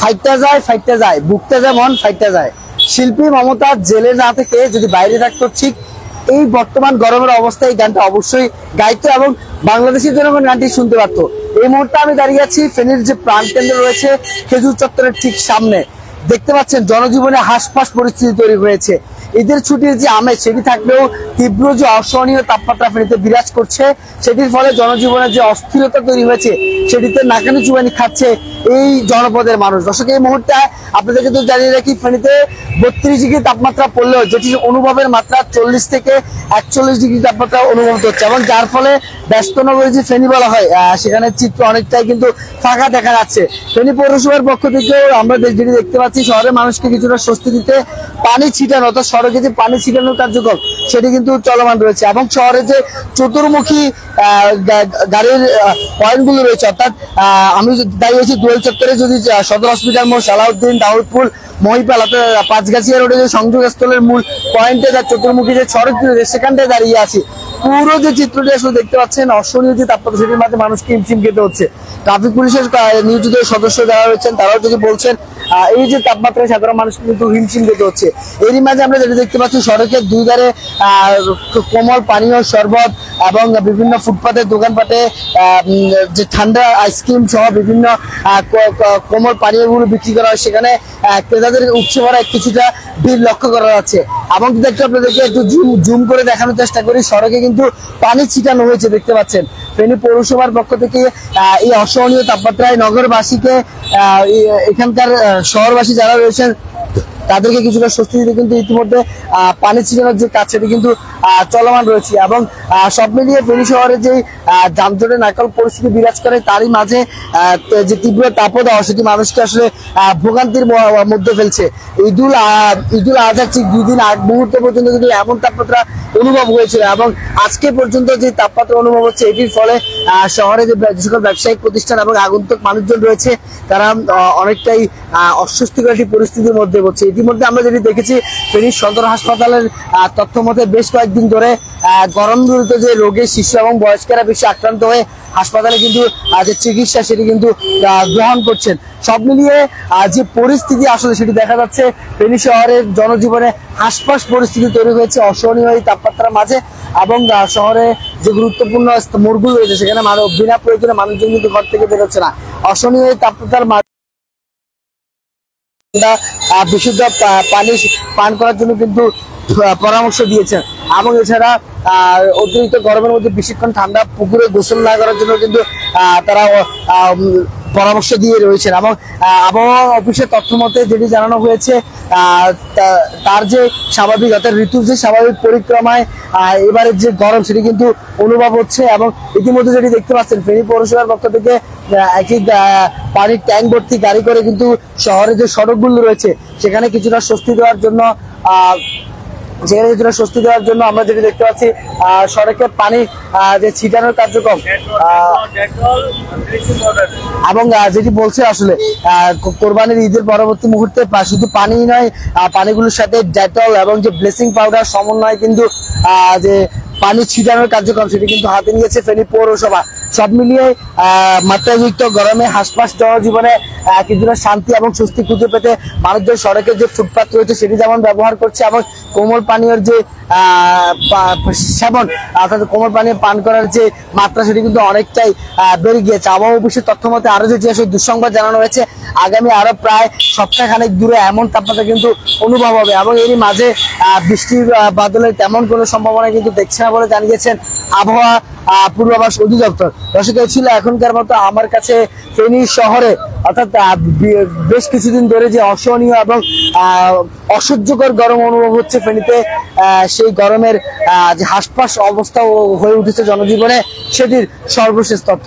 ফাইটটা যায় বুকতে যায় মন ফাইটটা যায়। শিল্পী মমতা জেলে না থেকে যদি বাইরে থাকতো, ঠিক এই বর্তমান গরমের অবস্থায় এই গানটা অবশ্যই গাইতো এবং বাংলাদেশের জনগণ গানটি শুনতে পারতো। এই মুহূর্তে আমি দাঁড়িয়ে আছি ফেনীর যে প্রাণকেন্দ্র রয়েছে খেজুর চত্বরের ঠিক সামনে। দেখতে পাচ্ছেন জনজীবনে হাঁসফাঁস পরিস্থিতি তৈরি হয়েছে। ঈদের ছুটির যে আমেজ সেটি থাকলেও তীব্র যে অসহনীয় তাপমাত্রা ফেনীতে বিরাজ করছে, সেটির ফলে জনজীবনের যে অস্থিরতা তৈরি হয়েছে সেটিতে নাকানি চুবানি খাচ্ছে এই জনপদের মানুষ। দর্শক, এই মুহূর্তে আপনাদেরকে তো জানিয়ে রাখি, ফেনীতে 32 ডিগ্রি তাপমাত্রা পড়লেও যেটি অনুভবের মাত্রা 40 থেকে 41 ডিগ্রি তাপমাত্রা অনুভব হচ্ছে এবং যার ফলে ব্যস্ত নগরী যে ফেনী বলা হয় সেখানে চিত্র অনেকটাই কিন্তু ফাঁকা দেখা যাচ্ছে। ফেনী পৌরসভার পক্ষ থেকে আমরা যেটি দেখতে পাচ্ছি, শহরের মানুষকে কিছুটা স্বস্তি দিতে পানি ছিটানো, অর্থাৎ সড়কে যে পানি ছিটানোর কার্যক্রম সেটি কিন্তু চলমান রয়েছে এবং শহরে যে চতুর্মুখী গাড়ির পয়েন্টগুলো রয়েছে, অর্থাৎ আমি দাঁড়িয়েছি দোয়েল চত্বরে, যদি সদর হসপিটাল মোড়, সালাউদ্দিন, দাউদপুর, মহিপাল, পাঁচগাছিয়া রোডে যে সংযোগস্থলের মূল পয়েন্টে যা চতুর্মুখী যে সড়ক রয়েছে সেখানটায় দাঁড়িয়ে আছি। পুরো যে চিত্রটি আসলে দেখতে পাচ্ছেন, অসহনীয় যে তাপমাত্রা সেটির মাঝে মানুষকে হিমশিম খেতে হচ্ছে। ট্রাফিক পুলিশের নিয়োজিত সদস্য যারা রয়েছেন তারাও যদি বলছেন এই যে তাপমাত্রায় সাধারণ মানুষ কিন্তু হিমশিম খেতে হচ্ছে। এরই মাঝে আমরা যেটা দেখতে পাচ্ছি, সড়কের দুই ধারে কোমল পানীয় শরবত এবং বিভিন্ন ফুটপাতের দোকানপাটে যে ঠান্ডা আইসক্রিম সহ বিভিন্ন কোমল পানীয়গুলো বিক্রি করা হয়, সেখানে ক্রেতাদের উপচে পড়া কিছুটা ভিড় লক্ষ্য করা যাচ্ছে। এবং যদি একটু আপনাদেরকে একটু জুম করে দেখানোর চেষ্টা করি, সড়কে কিন্তু পানি ছিটানো হয়েছে দেখতে পাচ্ছেন। ফেনী পৌরসভার পক্ষ থেকে এই অসহনীয় তাপমাত্রায় নগরবাসীকে, এখানকার শহরবাসী যারা রয়েছেন তাদেরকে কিছুটা স্বস্তি দিতে কিন্তু ইতিমধ্যে পানি ছিটানোর যে কাজ সেটি কিন্তু চলমান রয়েছে এবং সব মিলিয়ে ফেনী শহরে যে যানজটে নাকাল পরিস্থিতি বিরাজ করে, তারই মাঝে যে তীব্র তাপদাহ সেটি মানুষকে আসলে ভোগান্তির মধ্যে ফেলছে। ঈদুল আজহার ঠিক 2 দিন আগ মুহূর্ত পর্যন্ত কিন্তু এমন তাপমাত্রা অনুভব হয়েছিল এবং আজকে পর্যন্ত যে তাপমাত্রা অনুভব হচ্ছে, এটির ফলে শহরে যে সকল ব্যবসায়িক প্রতিষ্ঠান এবং আগন্তুক মানুষজন রয়েছে তারা অনেকটাই অস্বস্তিকর একটি পরিস্থিতির মধ্যে পড়ছে। ইতিমধ্যে আমরা যেটি দেখেছি, ফেনী সদর হাসপাতালের তথ্য মতে বেশ কয়েকদিন ধরে গরম জনিত যে রোগে শিশু এবং বয়স্করা বেশি আক্রান্ত হয়ে হাসপাতালে কিন্তু যে চিকিৎসা সেটি কিন্তু গ্রহণ করছেন। সব মিলিয়ে যে পরিস্থিতি আসলে সেটি দেখা যাচ্ছে, ফেনী শহরের জনজীবনে হাঁসফাঁস পরিস্থিতি তৈরি হয়েছে অসহনীয় এই তাপমাত্রার মাঝে এবং শহরে যে গুরুত্বপূর্ণ মোড়গুলো রয়েছে সেখানে বিনা প্রয়োজনে মানুষজন কিন্তু ঘর থেকে বেরোচ্ছে না। অসহনীয় এই তাপমাত্রার মাঝে বিশুদ্ধ পানি পান করার জন্য কিন্তু পরামর্শ দিয়েছেন এবং এছাড়া অতিরিক্ত গরমের মধ্যে বেশিক্ষণ ঠান্ডা পুকুরে গোসল না করার জন্য কিন্তু তারা পরামর্শ দিয়ে রয়েছেন এবং আবহাওয়া অফিসের তথ্য মতে যেটি জানানো হয়েছে, তার যে স্বাভাবিক অর্থাৎ ঋতুর যে স্বাভাবিক পরিক্রমায় এবারের যে গরম সেটি কিন্তু অনুভব হচ্ছে এবং ইতিমধ্যে যেটি দেখতে পাচ্ছেন, ফেনী পৌরসভার পক্ষ থেকে একটি পানির ট্যাঙ্ক ভর্তি গাড়ি করে কিন্তু শহরে যে সড়কগুলো রয়েছে সেখানে কিছুটা স্বস্তি দেওয়ার জন্য আমরা যেটি দেখতে পাচ্ছি, সড়কে পানি যে ছিটানোর কার্যক্রম এবং যেটি বলছে আসলে কোরবানির ঈদের পরবর্তী মুহূর্তে শুধু পানি নয়, পানিগুলোর সাথে ডেটল এবং যে ব্লিচিং পাউডার সমন্বয় কিন্তু যে পানি ছিটানোর কার্যক্রম সেটি কিন্তু হাতে নিয়েছে ফেনী পৌরসভা। সব মিলিয়ে মাত্রাতিরিক্ত গরমে হাঁসফাঁস জনজীবনে কিছুটা শান্তি এবং স্বস্তি খুঁজে পেতে মানুষজন সড়কের যে ফুটপাত রয়েছে সেটি যেমন ব্যবহার করছে এবং কোমল পানীয় যে সেবন অর্থাৎ কোমল পানীয় পান করার যে মাত্রা সেটি কিন্তু অনেকটাই বেড়ে গিয়েছে। আবহাওয়া অফিসের তথ্য মতে আরো যে দুঃসংবাদ জানানো হয়েছে, আগামী আরো প্রায় সপ্তাহখানেক দূরে এমন তাপমাত্রা কিন্তু অনুভব হবে এবং এরই মাঝে বৃষ্টির বাদলের তেমন কোনো সম্ভাবনা কিন্তু দেখছে না বলে জানিয়েছেন আবহাওয়া পূর্বাভাস অধিদপ্তর। দর্শক, ছিল এখনকার মতো আমার কাছে ফেনী শহরে অর্থাৎ বেশ কিছুদিন ধরে যে অসহনীয় এবং অসহ্যকর গরম অনুভব হচ্ছে ফেনীতে, সেই গরমের যে হাঁসফাঁস অবস্থা হয়ে উঠেছে জনজীবনে সেটির সর্বশেষ তথ্য।